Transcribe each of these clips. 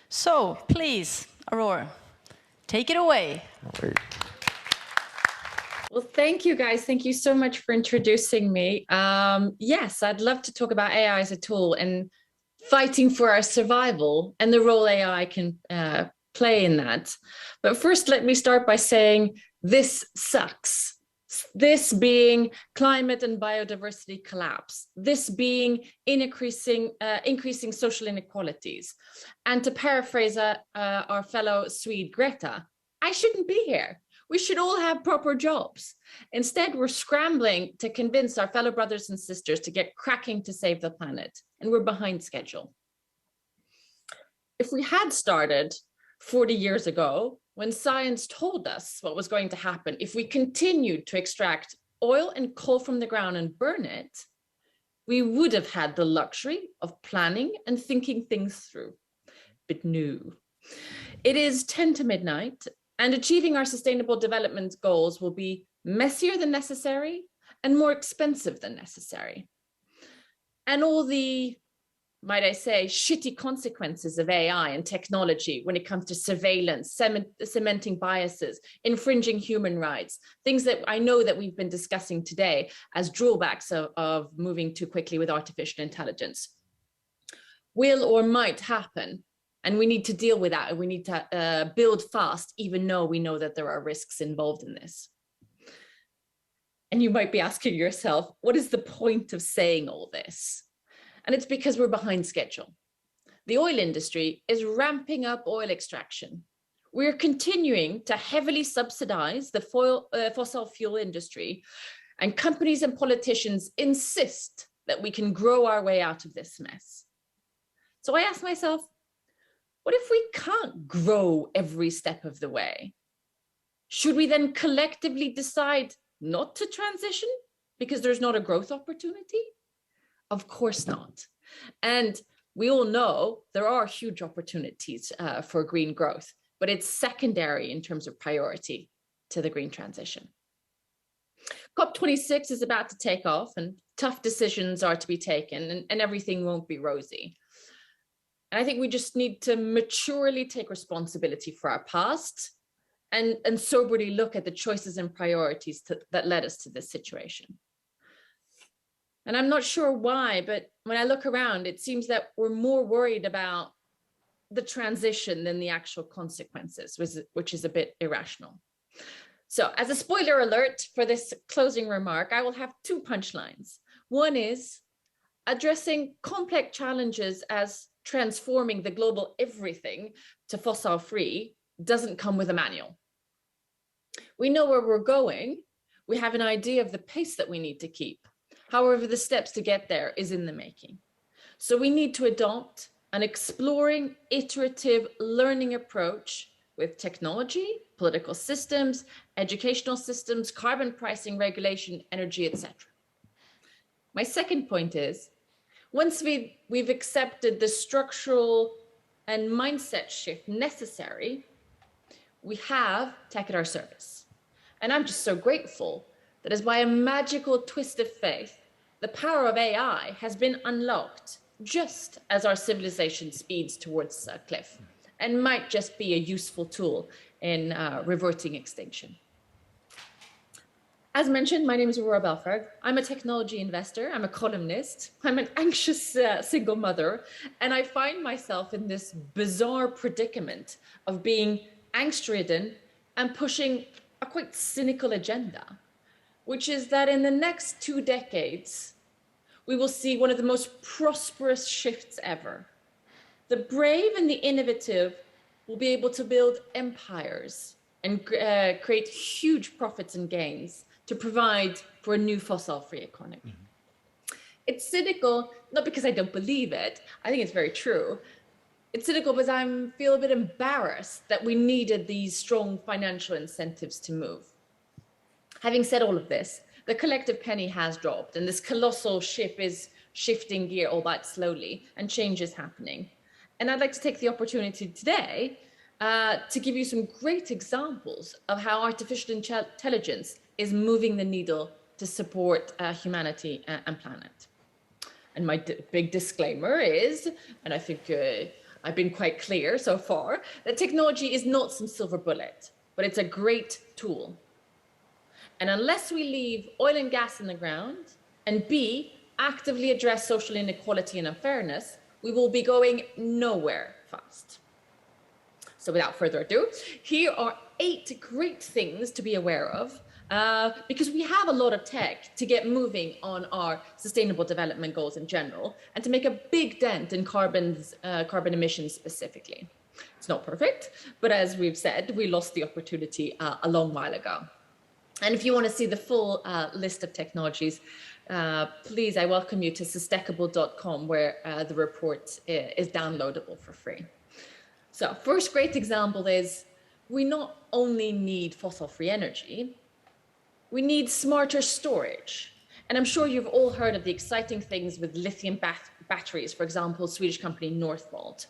So, please, Aurore, take it away. Great. Well, thank you guys. Thank you so much for introducing me. Yes, I'd love to talk about AI as a tool and fighting for our survival and the role AI can play in that. But first, let me start by saying this sucks. This being climate and biodiversity collapse, this being increasing social inequalities. And to paraphrase our fellow Swede Greta, I shouldn't be here. We should all have proper jobs. Instead, we're scrambling to convince our fellow brothers and sisters to get cracking to save the planet, and we're behind schedule. If we had started 40 years ago, when science told us what was going to happen, if we continued to extract oil and coal from the ground and burn it, we would have had the luxury of planning and thinking things through. But no. It is 10 to midnight, and achieving our sustainable development goals will be messier than necessary and more expensive than necessary. And all the, might I say, shitty consequences of AI and technology when it comes to surveillance, cementing biases, infringing human rights, things that I know that we've been discussing today as drawbacks of moving too quickly with artificial intelligence, will or might happen. And we need to deal with that, and we need to build fast, even though we know that there are risks involved in this. And you might be asking yourself, what is the point of saying all this? And it's because we're behind schedule. The oil industry is ramping up oil extraction. We're continuing to heavily subsidize the fossil fuel industry, and companies and politicians insist that we can grow our way out of this mess. So I ask myself, what if we can't grow every step of the way? Should we then collectively decide not to transition because there's not a growth opportunity? Of course not. And we all know there are huge opportunities for green growth, but it's secondary in terms of priority to the green transition. COP26 is about to take off, and tough decisions are to be taken, and everything won't be rosy. And I think we just need to maturely take responsibility for our past and soberly look at the choices and priorities that led us to this situation. And I'm not sure why, but when I look around, it seems that we're more worried about the transition than the actual consequences, which is a bit irrational. So as a spoiler alert for this closing remark, I will have two punchlines. One is addressing complex challenges as transforming the global everything to fossil free doesn't come with a manual. We know where we're going. We have an idea of the pace that we need to keep. However, the steps to get there is in the making. So we need to adopt an exploring, iterative learning approach with technology, political systems, educational systems, carbon pricing, regulation, energy, etc. My second point is, once we've accepted the structural and mindset shift necessary, we have tech at our service. And I'm just so grateful that as by a magical twist of fate, the power of AI has been unlocked just as our civilization speeds towards a cliff, and might just be a useful tool in reverting extinction. As mentioned, my name is Aurore Belfrage. I'm a technology investor, I'm a columnist, I'm an anxious single mother, and I find myself in this bizarre predicament of being angst-ridden and pushing a quite cynical agenda, which is that in the next 2 decades, we will see one of the most prosperous shifts ever. The brave and the innovative will be able to build empires and create huge profits and gains to provide for a new fossil-free economy. Mm-hmm. It's cynical, not because I don't believe it, I think it's very true. It's cynical because I feel a bit embarrassed that we needed these strong financial incentives to move. Having said all of this, the collective penny has dropped, and this colossal ship is shifting gear, albeit slowly, and change is happening. And I'd like to take the opportunity today to give you some great examples of how artificial intelligence is moving the needle to support humanity and planet. And my big disclaimer is, and I think I've been quite clear so far, that technology is not some silver bullet, but it's a great tool. And unless we leave oil and gas in the ground, and B, actively address social inequality and unfairness, we will be going nowhere fast. So without further ado, here are 8 great things to be aware of, because we have a lot of tech to get moving on our sustainable development goals in general, and to make a big dent in carbon emissions specifically. It's not perfect, but as we've said, we lost the opportunity a long while ago. And if you want to see the full list of technologies, please, I welcome you to sustainable.com, where the report is downloadable for free. So first great example is we not only need fossil-free energy, we need smarter storage. And I'm sure you've all heard of the exciting things with lithium batteries, for example, Swedish company Northvolt.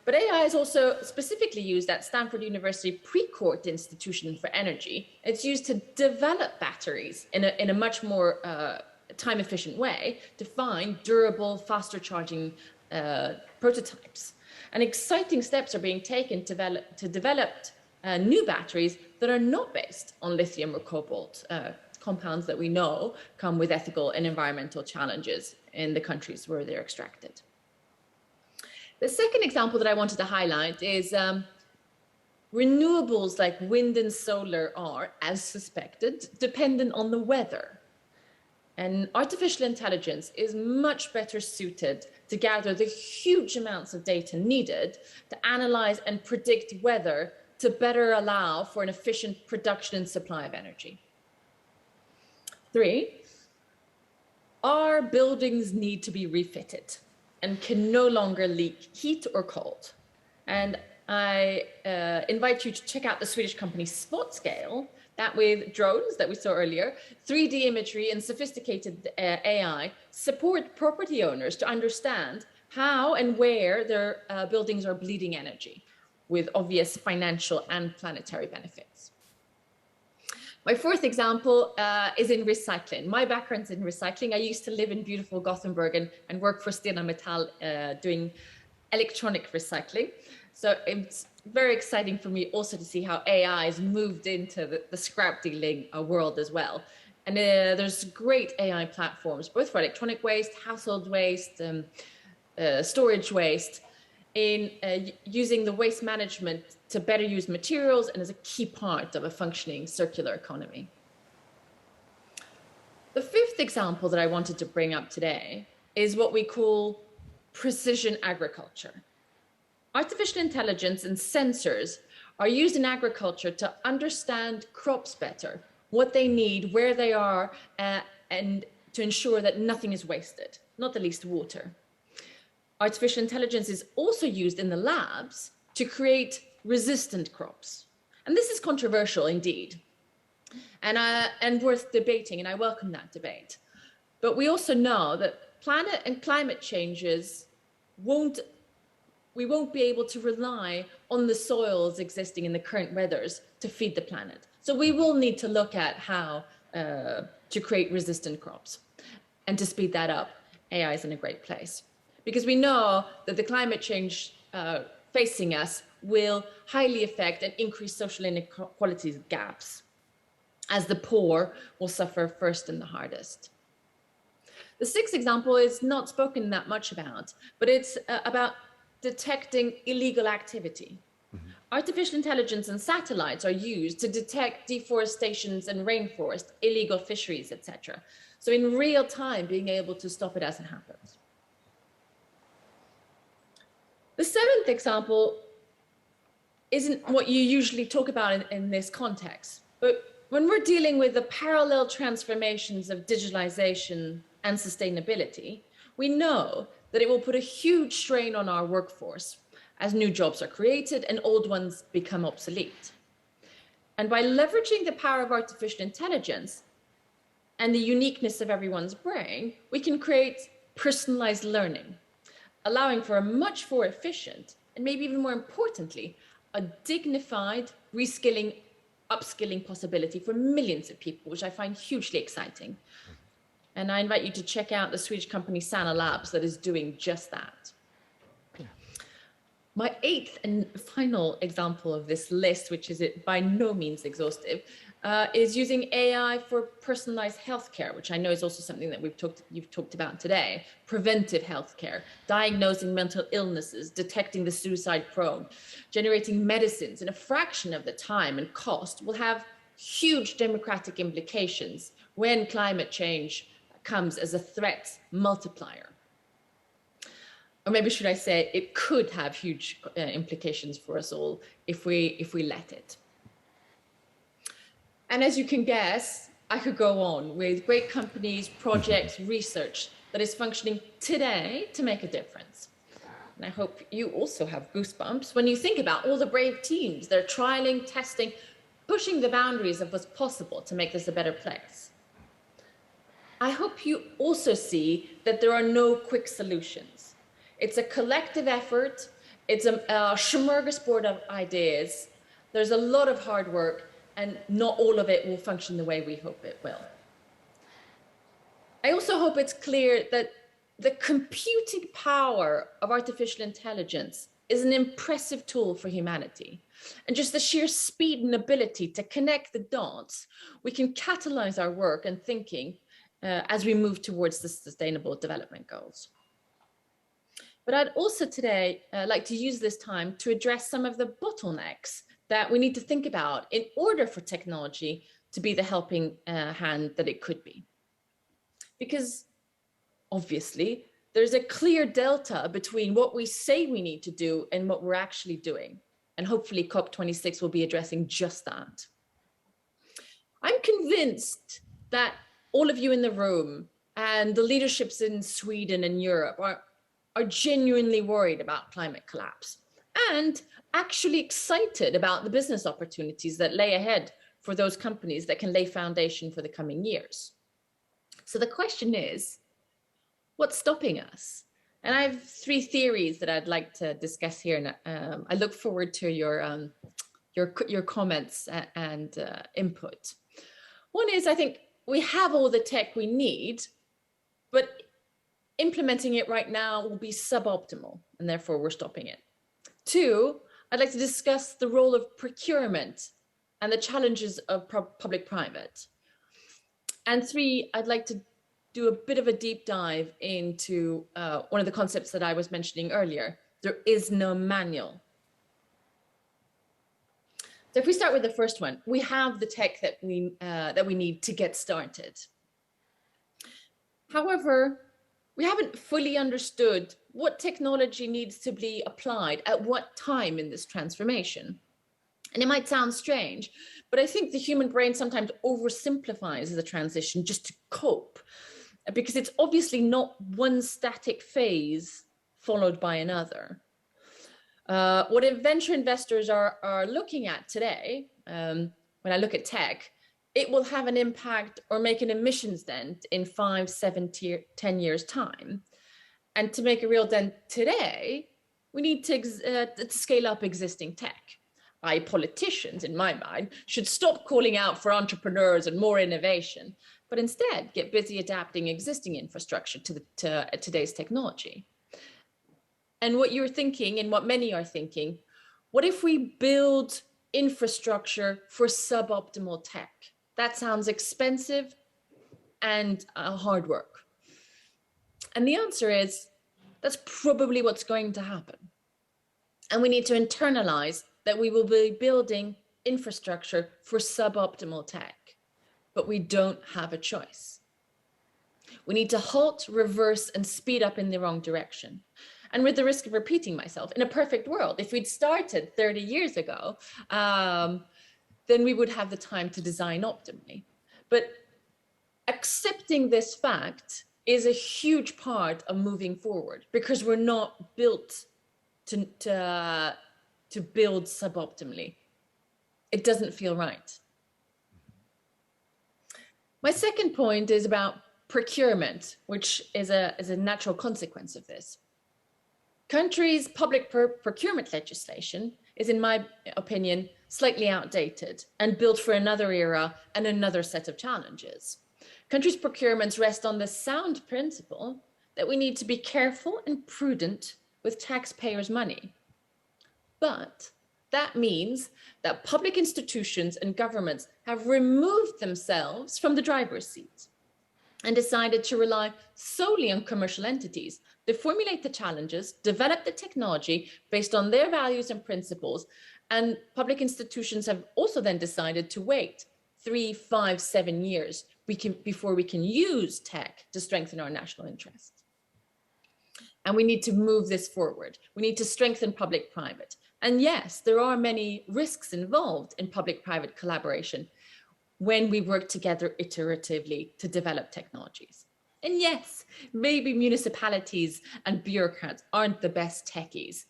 But AI is also specifically used at Stanford University Precourt Institution for Energy. It's used to develop batteries in a much more time-efficient way to find durable, faster charging prototypes. And exciting steps are being taken to develop new batteries that are not based on lithium or cobalt, compounds that we know come with ethical and environmental challenges in the countries where they're extracted. The second example that I wanted to highlight is renewables like wind and solar are, as suspected, dependent on the weather. And artificial intelligence is much better suited to gather the huge amounts of data needed to analyze and predict weather to better allow for an efficient production and supply of energy. 3, our buildings need to be refitted and can no longer leak heat or cold. And I invite you to check out the Swedish company SpotScale, that with drones that we saw earlier, 3D imagery and sophisticated AI support property owners to understand how and where their buildings are bleeding energy, with obvious financial and planetary benefits. My fourth example is in recycling. My background's in recycling. I used to live in beautiful Gothenburg and work for Stena Metall doing electronic recycling. So it's very exciting for me also to see how AI has moved into the scrap dealing world as well. And there's great AI platforms, both for electronic waste, household waste, storage waste, in using the waste management to better use materials and as a key part of a functioning circular economy. The fifth example that I wanted to bring up today is what we call precision agriculture. Artificial intelligence and sensors are used in agriculture to understand crops better, what they need, where they are, and to ensure that nothing is wasted, not the least water. Artificial intelligence is also used in the labs to create resistant crops. And this is controversial indeed, and worth debating, and I welcome that debate. But we also know that planet and climate changes we won't be able to rely on the soils existing in the current weathers to feed the planet. So we will need to look at how to create resistant crops. And to speed that up, AI is in a great place. Because we know that the climate change facing us will highly affect and increase social inequalities gaps, as the poor will suffer first and the hardest. The sixth example is not spoken that much about, but it's about detecting illegal activity. Mm-hmm. Artificial intelligence and satellites are used to detect deforestations and rainforest, illegal fisheries, etc. So in real time, being able to stop it as it happens. The seventh example isn't what you usually talk about in this context, but when we're dealing with the parallel transformations of digitalization and sustainability, we know that it will put a huge strain on our workforce as new jobs are created and old ones become obsolete. And by leveraging the power of artificial intelligence and the uniqueness of everyone's brain, we can create personalized learning, allowing for a much more efficient, and maybe even more importantly, a dignified reskilling, upskilling possibility for millions of people, which I find hugely exciting. And I invite you to check out the Swedish company Sana Labs that is doing just that. My eighth and final example of this list, which is by no means exhaustive, is using AI for personalized healthcare, which I know is also something that you've talked about today. Preventive healthcare, diagnosing mental illnesses, detecting the suicide prone, generating medicines in a fraction of the time and cost will have huge democratic implications when climate change comes as a threat multiplier. Or maybe should I say it could have huge implications for us all if we let it. And as you can guess, I could go on with great companies, projects, research that is functioning today to make a difference. And I hope you also have goosebumps when you think about all the brave teams that are trialing, testing, pushing the boundaries of what's possible to make this a better place. I hope you also see that there are no quick solutions. It's a collective effort. It's a smorgasbord of ideas. There's a lot of hard work, and not all of it will function the way we hope it will. I also hope it's clear that the computing power of artificial intelligence is an impressive tool for humanity. And just the sheer speed and ability to connect the dots, we can catalyze our work and thinking as we move towards the Sustainable Development Goals. But I'd also today like to use this time to address some of the bottlenecks that we need to think about in order for technology to be the helping hand that it could be. Because obviously, there's a clear delta between what we say we need to do and what we're actually doing. And hopefully COP26 will be addressing just that. I'm convinced that all of you in the room and the leaderships in Sweden and Europe are genuinely worried about climate collapse and actually excited about the business opportunities that lay ahead for those companies that can lay foundation for the coming years. So the question is, what's stopping us? And I have three theories that I'd like to discuss here, and I look forward to your comments and input. One is, I think we have all the tech we need, but implementing it right now will be suboptimal, and therefore we're stopping it. Two, I'd like to discuss the role of procurement and the challenges of public-private. And three, I'd like to do a bit of a deep dive into one of the concepts that I was mentioning earlier. There is no manual. So if we start with the first one, we have the tech that we need to get started. However, we haven't fully understood what technology needs to be applied at what time in this transformation. And it might sound strange, but I think the human brain sometimes oversimplifies the transition just to cope, because it's obviously not one static phase followed by another. What venture investors are looking at today, when I look at tech, it will have an impact or make an emissions dent in 5, 7, 10 years' time. And to make a real dent today, we need to scale up existing tech. Politicians, in my mind, should stop calling out for entrepreneurs and more innovation, but instead get busy adapting existing infrastructure to today's technology. And what you're thinking, and what many are thinking, what if we build infrastructure for suboptimal tech? That sounds expensive and hard work. And the answer is, that's probably what's going to happen. And we need to internalize that we will be building infrastructure for suboptimal tech, but we don't have a choice. We need to halt, reverse, and speed up in the wrong direction. And with the risk of repeating myself, in a perfect world, if we'd started 30 years ago, then we would have the time to design optimally. But accepting this fact is a huge part of moving forward, because we're not built to build suboptimally. It doesn't feel right. My second point is about procurement, which is a natural consequence of this. Countries' public procurement legislation is, in my opinion, slightly outdated and built for another era and another set of challenges. Countries' procurements rest on the sound principle that we need to be careful and prudent with taxpayers' money. But that means that public institutions and governments have removed themselves from the driver's seat and decided to rely solely on commercial entities to formulate the challenges, develop the technology based on their values and principles. And public institutions have also then decided to wait 3, 5, 7 years before we can use tech to strengthen our national interests. And we need to move this forward. We need to strengthen public-private. And yes, there are many risks involved in public-private collaboration when we work together iteratively to develop technologies. And yes, maybe municipalities and bureaucrats aren't the best techies.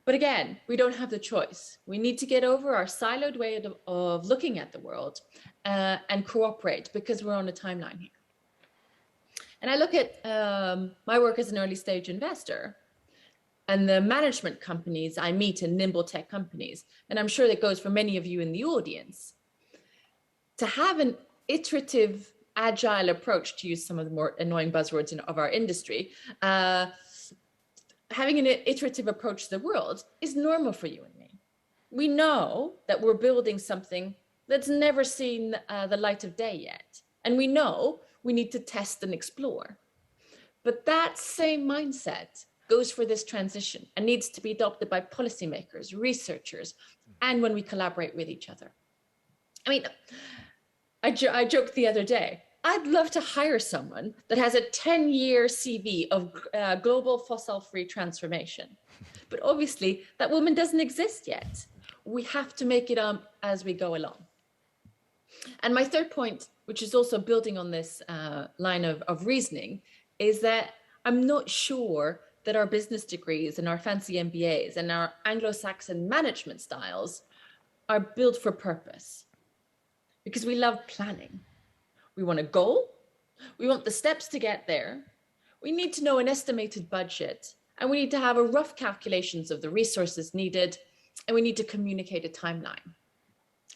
But again, we don't have the choice. We need to get over our siloed way of looking at the world and cooperate, because we're on a timeline here. And I look at my work as an early stage investor and the management companies I meet in nimble tech companies, and I'm sure that goes for many of you in the audience. To have an iterative, agile approach, to use some of the more annoying buzzwords of our industry, having an iterative approach to the world is normal for you and me. We know that we're building something that's never seen the light of day yet. And we know we need to test and explore. But that same mindset goes for this transition and needs to be adopted by policymakers, researchers, and when we collaborate with each other. I mean, I joked the other day, I'd love to hire someone that has a 10-year CV of global fossil-free transformation. But obviously, that woman doesn't exist yet. We have to make it up as we go along. And my third point, which is also building on this line of reasoning, is that I'm not sure that our business degrees and our fancy MBAs and our Anglo-Saxon management styles are built for purpose. Because we love planning. We want a goal. We want the steps to get there. We need to know an estimated budget, and we need to have a rough calculations of the resources needed, and we need to communicate a timeline.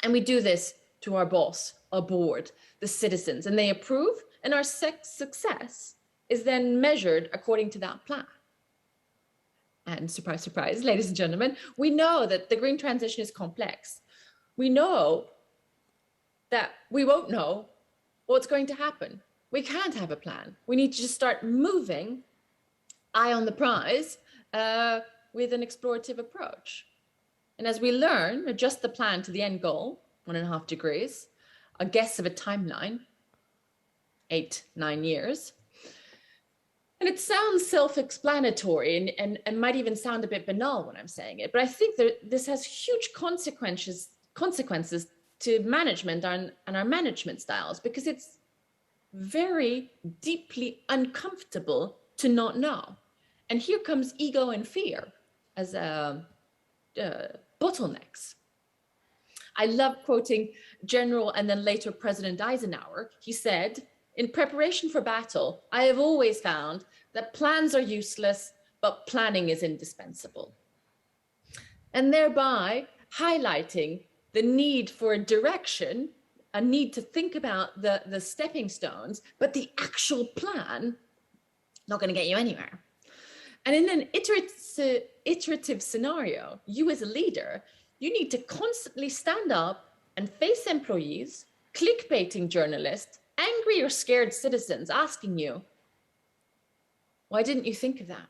And we do this to our boss, our board, the citizens, and they approve, and our success is then measured according to that plan. And surprise, surprise, ladies and gentlemen, we know that the green transition is complex. We know that we won't know what's going to happen. We can't have a plan. We need to just start moving, eye on the prize, with an explorative approach. And as we learn, adjust the plan to the end goal, 1.5 degrees, a guess of a timeline, 8, 9 years. And it sounds self-explanatory and might even sound a bit banal when I'm saying it, but I think that this has huge consequences to management and our management styles, because it's very deeply uncomfortable to not know. And here comes ego and fear as bottlenecks. I love quoting General and then later President Eisenhower. He said, "In preparation for battle, I have always found that plans are useless, but planning is indispensable." And thereby highlighting the need for a direction, a need to think about the stepping stones, but the actual plan, not going to get you anywhere. And in an iterative scenario, you as a leader, you need to constantly stand up and face employees, clickbaiting journalists, angry or scared citizens asking you, why didn't you think of that?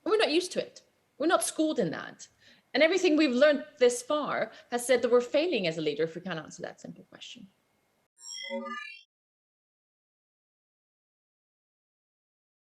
And we're not used to it. We're not schooled in that. And everything we've learned this far has said that we're failing as a leader if we can't answer that simple question.